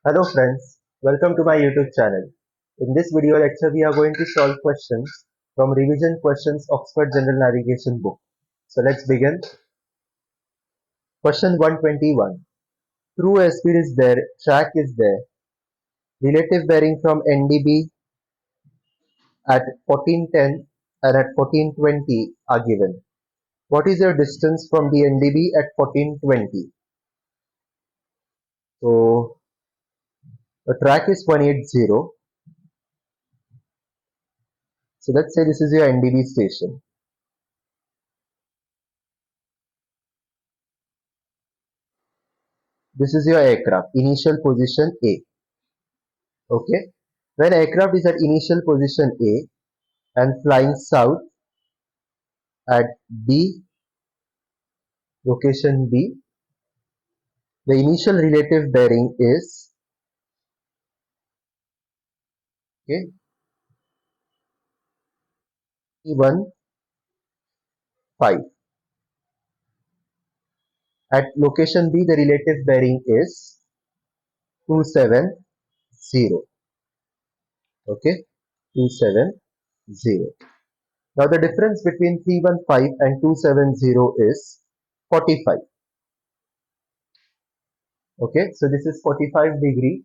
Hello friends, welcome to my YouTube channel. In this video lecture we are going to solve questions from Revision Questions Oxford General Navigation book. So let's begin. Question 121. True airspeed is there, track is there. Relative bearing from NDB at 1410 and at 1420 are given. What is your distance from the NDB at 1420? So the track is 180. So let's say this is your NDB station. This is your aircraft, initial position A. Okay. When aircraft is at initial position A and flying south at B, location B, the initial relative bearing is okay, 315. At location B, the relative bearing is 270. Okay, 270. Now the difference between 315 and 270 is 45. Okay, so this is 45 degree.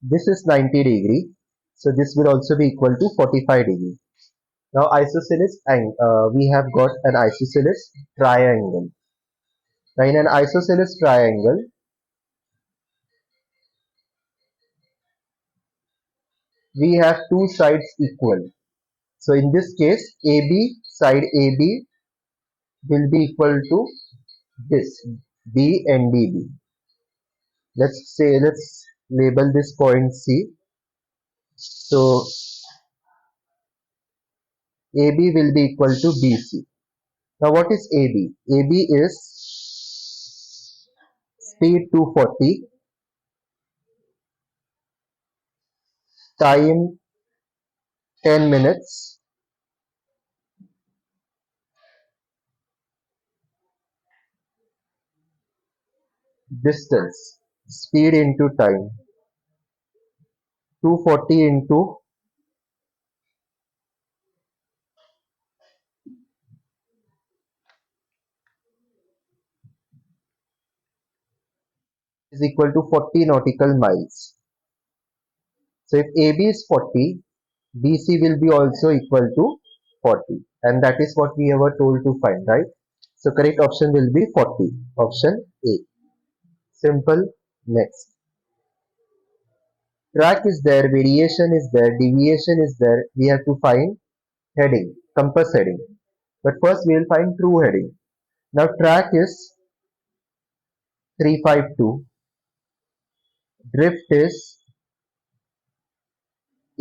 This is 90 degree. So this will also be equal to 45 degree. Now isosceles, and we have got an isosceles triangle. Now in an isosceles triangle, we have two sides equal. So in this case, AB, side AB will be equal to this, B and DB. Let's label this point C. So AB will be equal to BC. Now what is AB? AB is speed 240, time 10 minutes, distance, speed into time, 240 into is equal to 40 nautical miles. So if AB is 40, BC will be also equal to 40, and that is what we were told to find, right? So correct option will be 40, option A. Simple. Next, track is there, variation is there, deviation is there. We have to find heading, compass heading. But first we will find true heading. Now track is 352, drift is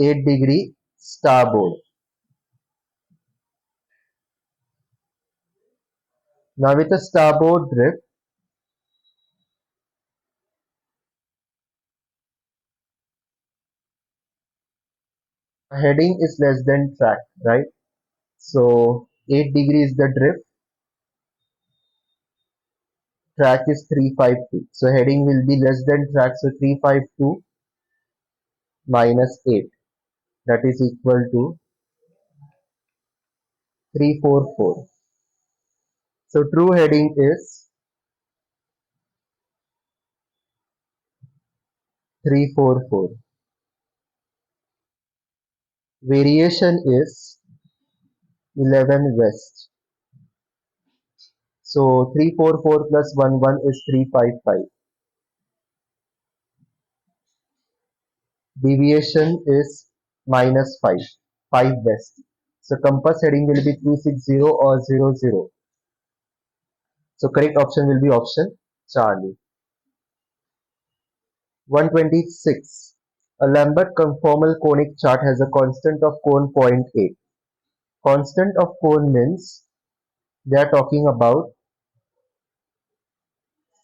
8 degree starboard. Now with a starboard drift, heading is less than track, right? So 8 degrees the drift, track is 352. So heading will be less than track, so 352 minus 8, that is equal to 344. So true heading is 344. Variation is 11 west. So 344 plus 11 is 355. Deviation is minus 5, 5 west. So compass heading will be 260 or 00. So correct option will be option Charlie. 126. A Lambert conformal conic chart has a constant of cone 0.8. Constant of cone means they are talking about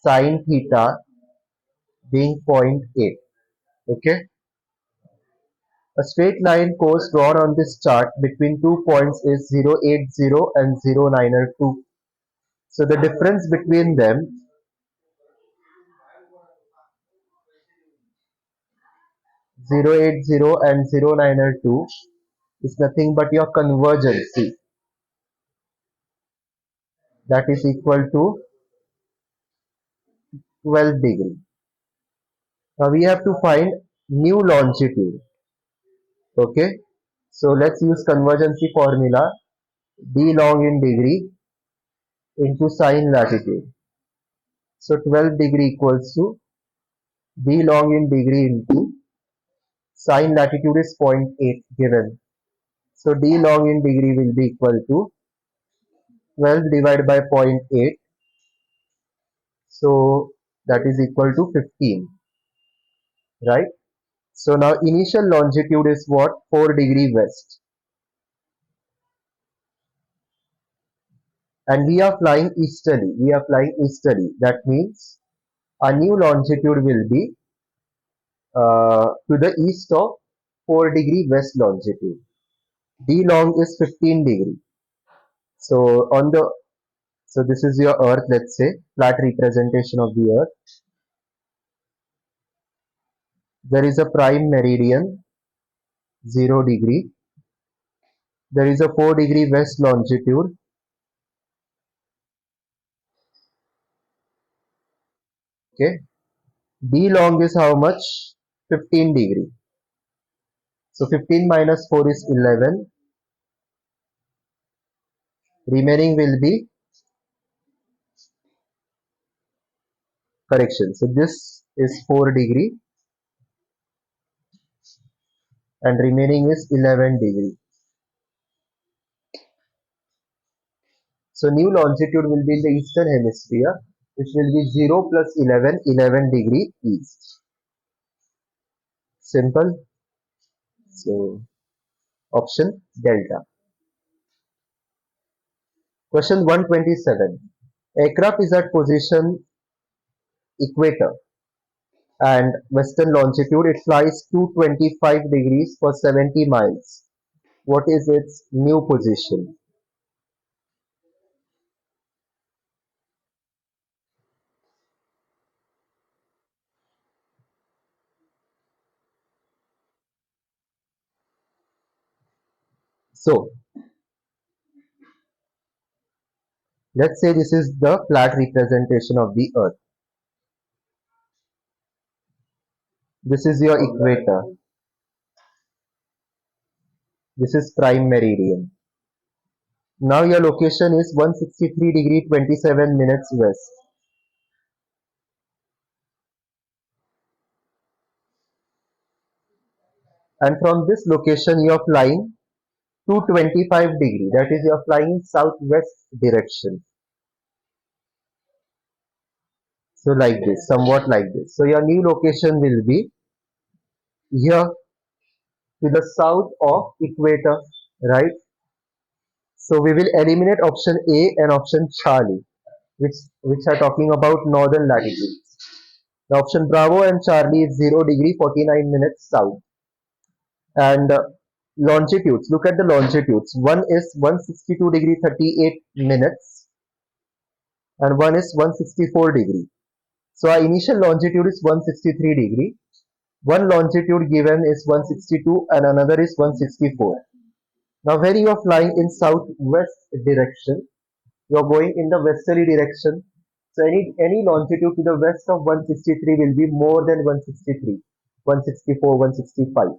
sine theta being 0.8. Okay. A straight line course drawn on this chart between 2 points is 080 and 092. So the difference between them 080 and 090 is nothing but your convergence. That is equal to 12 degree. Now we have to find new longitude. Okay. So let's use convergency formula d long in degree into sine latitude. So 12 degree equals to d long in degree into sine latitude is 0.8 given. So d long in degree will be equal to 12 divided by 0.8. So that is equal to 15, right? So now initial longitude is what? 4 degree west. And we are flying easterly. We are flying easterly. That means our new longitude will be to the east of 4 degree west longitude. D long is 15 degree. So on the so this is your earth, let's say, flat representation of the earth. There is a prime meridian, 0 degree. There is a 4 degree west longitude. Okay. D long is how much? 15 degree. So 15 minus 4 is 11. Remaining will be correction. So this is 4 degree and remaining is 11 degree. So new longitude will be in the eastern hemisphere, which will be 0 plus 11, 11 degree east. Simple. So option delta. Question 127. Aircraft is at position equator and western longitude. It flies 225 degrees for 70 miles. What is its new position? So let's say this is the flat representation of the earth. This is your equator. This is prime meridian. Now your location is 163 degree 27 minutes west. And from this location you are flying 225 degree. That is, you are flying in southwest direction. So like this, somewhat like this. So your new location will be here to the south of equator, right? So we will eliminate option A and option Charlie, which are talking about northern latitudes. The option Bravo and Charlie is 0 degree 49 minutes south. And longitudes, look at the longitudes. One is 162 degree 38 minutes and one is 164 degree. So our initial longitude is 163 degree. One longitude given is 162 and another is 164. Now when you are flying in southwest direction, you are going in the westerly direction. So any longitude to the west of 163 will be more than 163, 164, 165.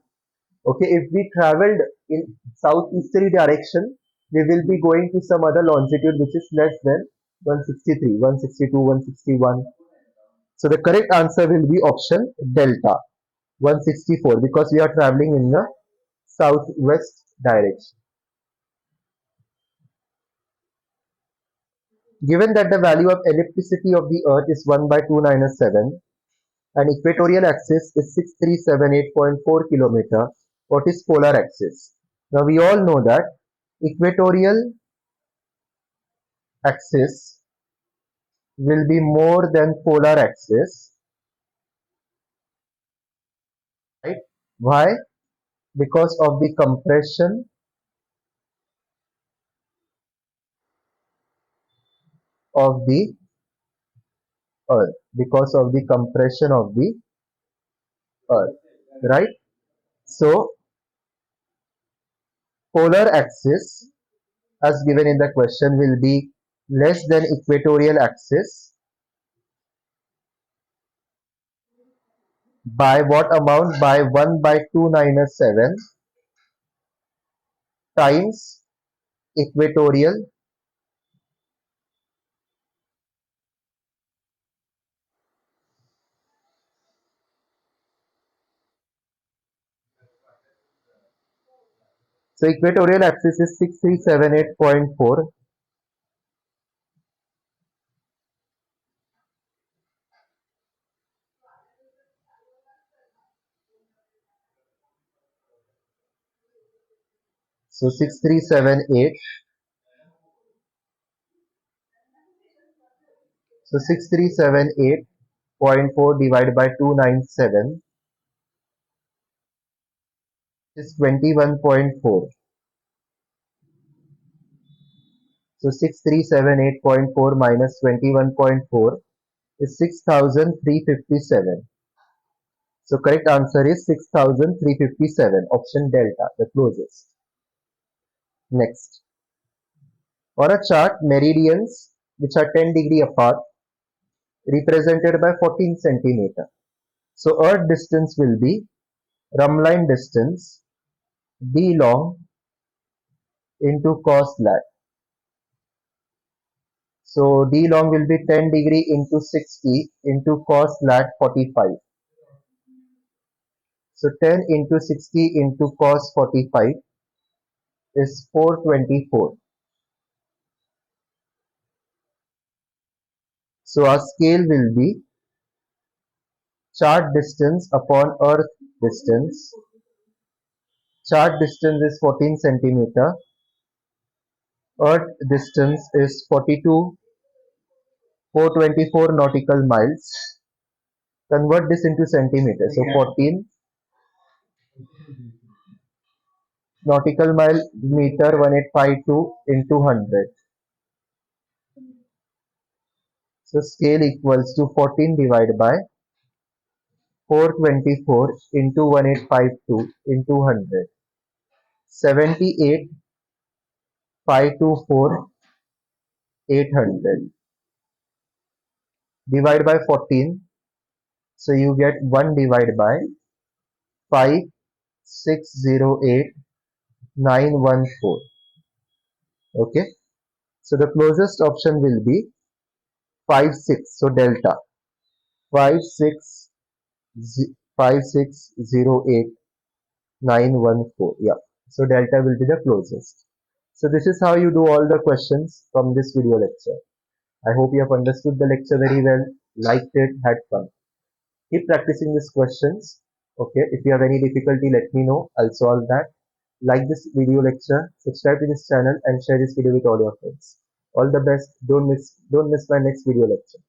Okay, if we traveled in southeasterly direction, we will be going to some other longitude which is less than 163, 162, 161. So the correct answer will be option delta, 164, because we are traveling in the southwest direction. Given that the value of ellipticity of the earth is 1 by 297 and equatorial axis is 6378.4 kilometer, what is polar axis? Now we all know that equatorial axis will be more than polar axis, right? Why? Because of the compression of the earth, because of the compression of the earth, right? So polar axis as given in the question will be less than equatorial axis by what amount? By 1 by 2 minus 7 times equatorial. So equatorial axis is 6378.4. So 6378. So 6378.4 divided by 297 is 21.4. So 6378.4 minus 21.4 is 6357. So correct answer is 6357. Option delta, the closest. Next. On a chart, meridians which are 10 degree apart represented by 14 centimeter. So earth distance will be Ramline distance d long into cos lat. So d long will be 10 degree into 60 into cos lat 45. So 10 into 60 into cos 45 is 424. So our scale will be chart distance upon earth distance. Chart distance is 14 centimeter. Earth distance is 42, 424 nautical miles. Convert this into centimeters. So 14 nautical mile meter 1852 into 100. So scale equals to 14 divided by 424 into 1852 into 100. 78 524 800 divide by 14. So you get 1 divided by 5608914. Okay. So the closest option will be 56. So delta 56 5608914. Yeah. So delta will be the closest. So this is how you do all the questions from this video lecture. I hope you have understood the lecture very well, liked it, had fun. Keep practicing these questions. Okay. If you have any difficulty, let me know. I'll solve that. Like this video lecture, subscribe to this channel and share this video with all your friends. All the best. Don't miss my next video lecture.